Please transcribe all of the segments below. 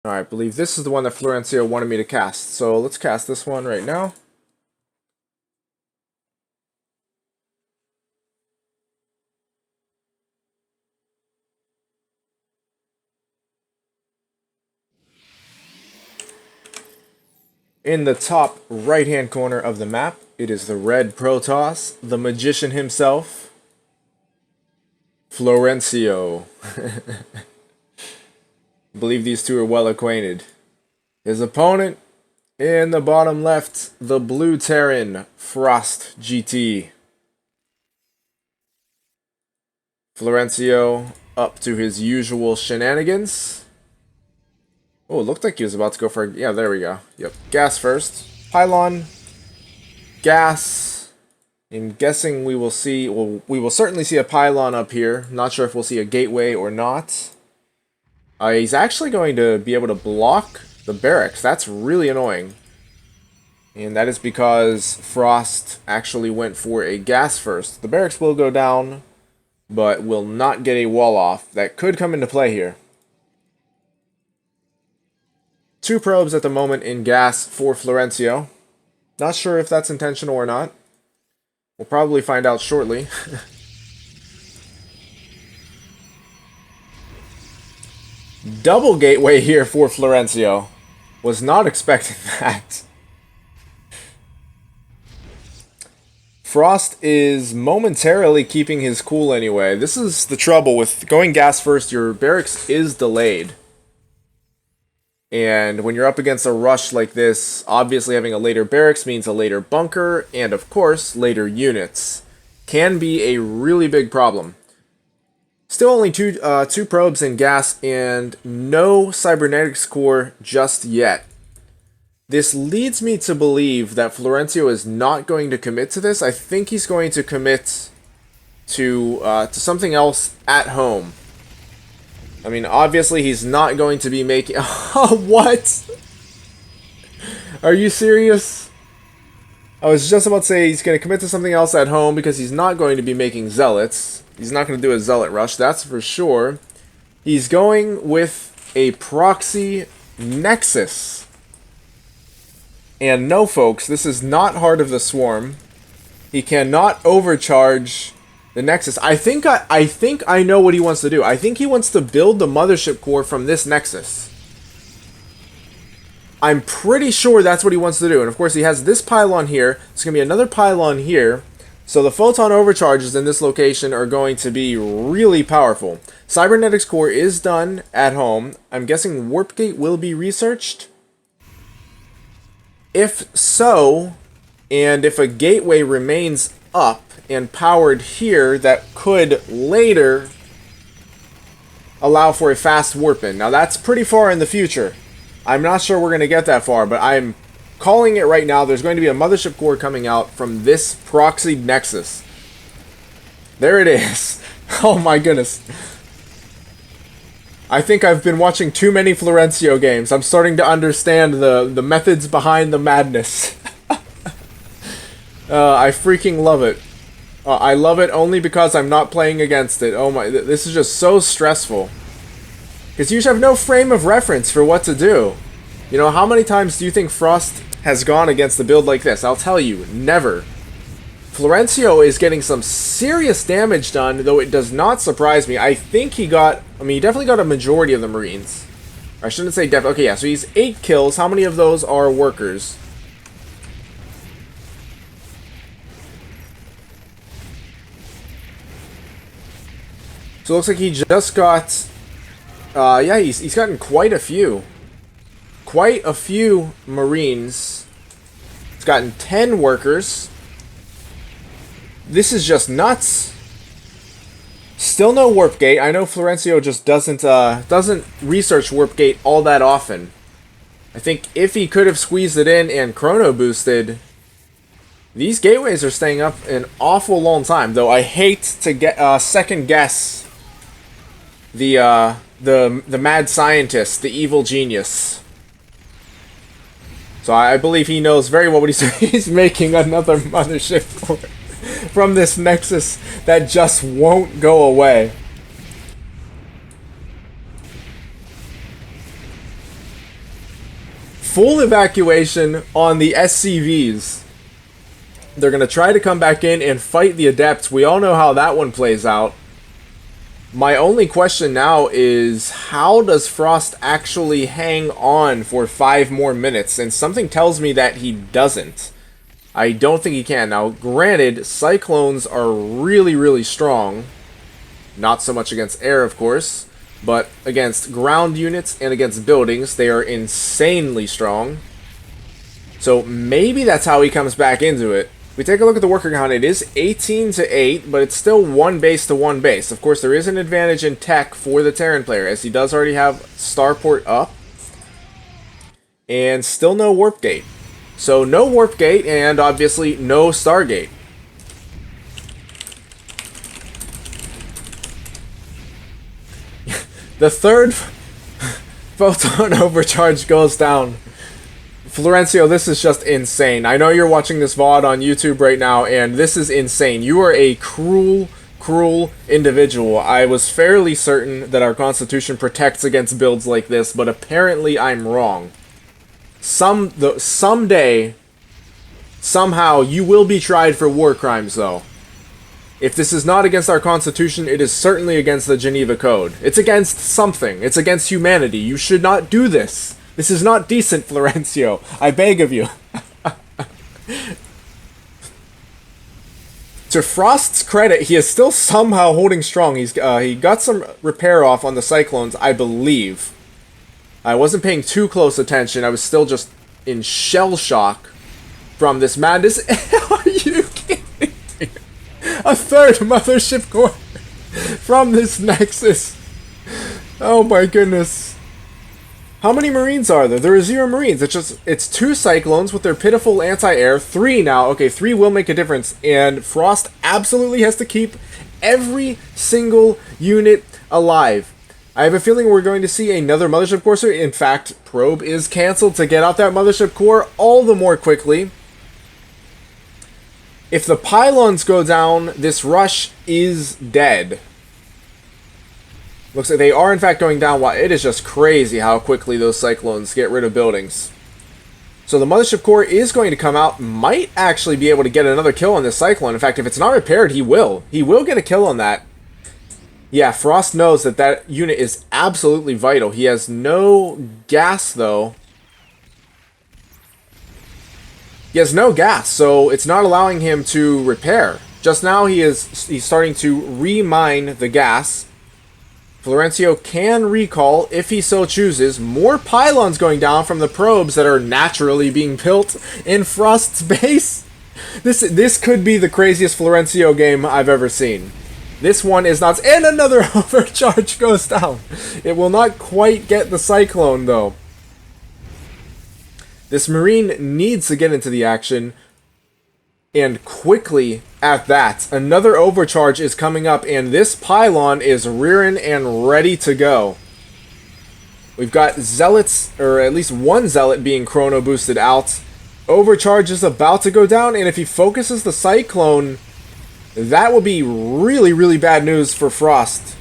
Alright, I believe this is the one that Florencio wanted me to cast. So let's cast this one right now. In the top right-hand corner of the map, it is the red Protoss, the magician himself, Florencio. I believe these two are well acquainted. His opponent, in the bottom left, the blue Terran, Frost GT. Florencio up to his usual shenanigans. Oh, it looked like he was about to go for a... Yeah, there we go. Yep. Gas first. Pylon. Gas. I'm guessing we will see... Well, we will certainly see a pylon up here. Not sure if we'll see a gateway or not. He's actually going to be able to block the barracks. That's really annoying. And that is because Frost actually went for a gas first. The barracks will go down, but will not get a wall off. That could come into play here. 2 probes at the moment in gas for Florencio. Not sure if that's intentional or not. We'll probably find out shortly. Double gateway here for Florencio. Was not expecting that. Frost is momentarily keeping his cool anyway. This is the trouble with going gas first. Your barracks is delayed. And when you're up against a rush like this, obviously having a later barracks means a later bunker, and of course, later units. Can be a really big problem. Still only two probes in gas, and no cybernetics core just yet. This leads me to believe that Florencio is not going to commit to this. I think he's going to commit to something else at home. I mean, obviously, he's not going to be making... Oh, what? Are you serious? I was just about to say he's going to commit to something else at home because he's not going to be making zealots. He's not going to do a zealot rush, that's for sure. He's going with a proxy nexus. And no, folks, this is not Heart of the Swarm. He cannot overcharge... the Nexus. I think I know what he wants to do. I think he wants to build the mothership core from this Nexus. I'm pretty sure that's what he wants to do. And of course he has this pylon here. There's going to be another pylon here. So the photon overcharges in this location are going to be really powerful. Cybernetics core is done at home. I'm guessing Warp Gate will be researched. If so, and if a gateway remains up and powered here, that could later allow for a fast warp in. Now that's pretty far in the future. I'm not sure we're going to get that far, but I'm calling it right now. There's going to be a mothership core coming out from this proxy nexus. There it is. Oh my goodness. I think I've been watching too many Florencio games. I'm starting to understand the methods behind the madness. I freaking love it. I love it only because I'm not playing against it. Oh my, this is just so stressful. Because you have no frame of reference for what to do. You know, how many times do you think Frost has gone against a build like this? I'll tell you, never. Florencio is getting some serious damage done, though it does not surprise me. I think he got, he definitely got a majority of the Marines. I shouldn't say definitely. Okay, yeah, so he's 8 kills. How many of those are workers? So it looks like he just got, yeah, he's gotten quite a few. Quite a few Marines. He's gotten 10 workers. This is just nuts. Still no Warp Gate. I know Florencio just doesn't research Warp Gate all that often. I think if he could have squeezed it in and chrono boosted, these gateways are staying up an awful long time. Though I hate to get second guess the mad scientist, the evil genius. So I believe he knows very well what he's doing. He's making another mothership from this Nexus that just won't go away. Full evacuation on the SCVs. They're going to try to come back in and fight the Adepts. We all know how that one plays out. My only question now is, how does Frost actually hang on for 5 more minutes? And something tells me that he doesn't. I don't think he can. Now, granted, Cyclones are really, really strong. Not so much against air, of course. But against ground units and against buildings, they are insanely strong. So maybe that's how he comes back into it. If we take a look at the worker count, it is 18 to 8, but it's still 1 base to 1 base. Of course, there is an advantage in tech for the Terran player, as he does already have Starport up. And still no Warp Gate. So no Warp Gate, and obviously no Stargate. The third photon overcharge goes down. Florencio, this is just insane. I know you're watching this VOD on YouTube right now, and this is insane. You are a cruel, cruel individual. I was fairly certain that our Constitution protects against builds like this, but apparently I'm wrong. Someday, somehow, you will be tried for war crimes, though. If this is not against our Constitution, it is certainly against the Geneva Code. It's against something. It's against humanity. You should not do this. This is not decent, Florencio. I beg of you. To Frost's credit, he is still somehow holding strong. He got some repair off on the Cyclones, I believe. I wasn't paying too close attention. I was still just in shell shock from this madness. Are you kidding me? A third mothership core from this Nexus. Oh my goodness. How many Marines are there? There are 0 Marines. It's 2 Cyclones with their pitiful anti-air. 3 now. Okay, 3 will make a difference. And Frost absolutely has to keep every single unit alive. I have a feeling we're going to see another Mothership Core. In fact, Probe is cancelled to get out that Mothership Core all the more quickly. If the pylons go down, this rush is dead. Looks like they are in fact going down. Wow, it is just crazy how quickly those Cyclones get rid of buildings. So the Mothership Core is going to come out, might actually be able to get another kill on this Cyclone. In fact, if it's not repaired, he will. He will get a kill on that. Yeah, Frost knows that that unit is absolutely vital. He has no gas, though. He has no gas, so it's not allowing him to repair. Just now he's starting to remine the gas. Florencio can recall, if he so chooses, more pylons going down from the probes that are naturally being built in Frost's base. This could be the craziest Florencio game I've ever seen. This one is nuts, and another overcharge goes down. It will not quite get the Cyclone, though. This Marine needs to get into the action, and quickly at that. Another overcharge is coming up, and this pylon is rearing and ready to go. We've got Zealots, or at least one Zealot being chrono boosted out. Overcharge is about to go down, and if he focuses the Cyclone, that will be really, really bad news for Frost.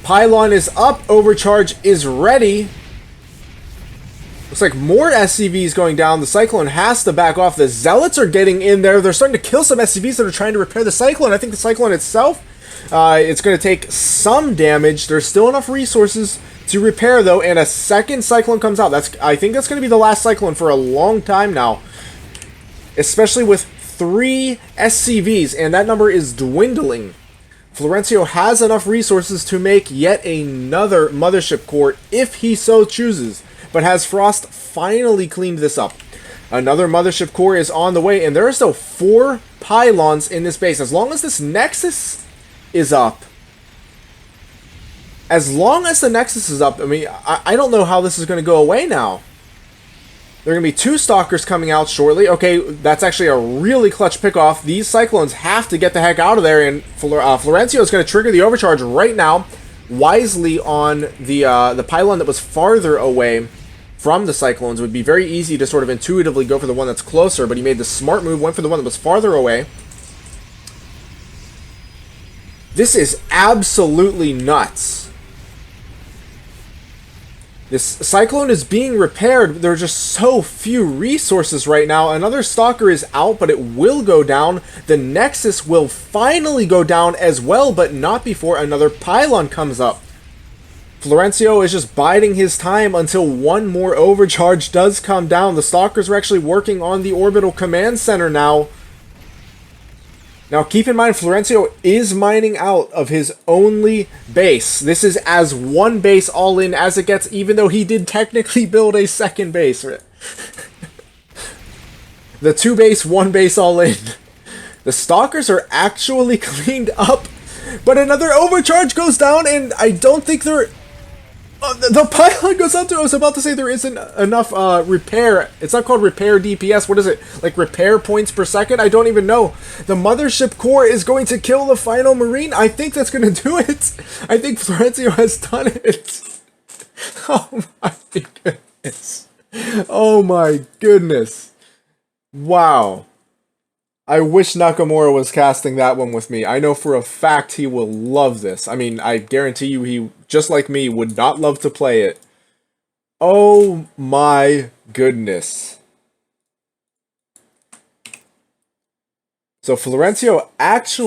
Pylon is up, overcharge is ready. Looks like more SCVs going down. The Cyclone has to back off. The Zealots are getting in there. They're starting to kill some SCVs that are trying to repair the Cyclone. I think the Cyclone itself, it's going to take some damage. There's still enough resources to repair, though, and a second Cyclone comes out. I think that's going to be the last Cyclone for a long time now, especially with 3 SCVs, and that number is dwindling. Florencio has enough resources to make yet another Mothership Core if he so chooses. But has Frost finally cleaned this up? Another Mothership Core is on the way, and there are still 4 pylons in this base. As long as this Nexus is up, I mean, I don't know how this is going to go away now. There are going to be 2 Stalkers coming out shortly. Okay, that's actually a really clutch pickoff. These Cyclones have to get the heck out of there, and Florencio is going to trigger the overcharge right now, wisely on the pylon that was farther away from the Cyclones. It would be very easy to sort of intuitively go for the one that's closer, but he made the smart move, went for the one that was farther away. This is absolutely nuts. This Cyclone is being repaired. There are just so few resources right now. Another Stalker is out, but it will go down. The Nexus will finally go down as well, but not before another Pylon comes up. Florencio is just biding his time until one more overcharge does come down. The Stalkers are actually working on the Orbital Command Center now. Now, keep in mind, Florencio is mining out of his only base. This is as one base all in as it gets, even though he did technically build a second base. The 2 base, 1 base all in. The Stalkers are actually cleaned up, but another overcharge goes down, and I don't think they're... the pylon goes out to... I was about to say there isn't enough repair. It's not called repair DPS. What is it? Like repair points per second? I don't even know. The mothership core is going to kill the final Marine. I think that's going to do it. I think Florencio has done it. Oh my goodness. Oh my goodness. Wow. I wish Nakamura was casting that one with me. I know for a fact he will love this. I mean, I guarantee you he, just like me, would not love to play it. Oh my goodness. So Florencio actually...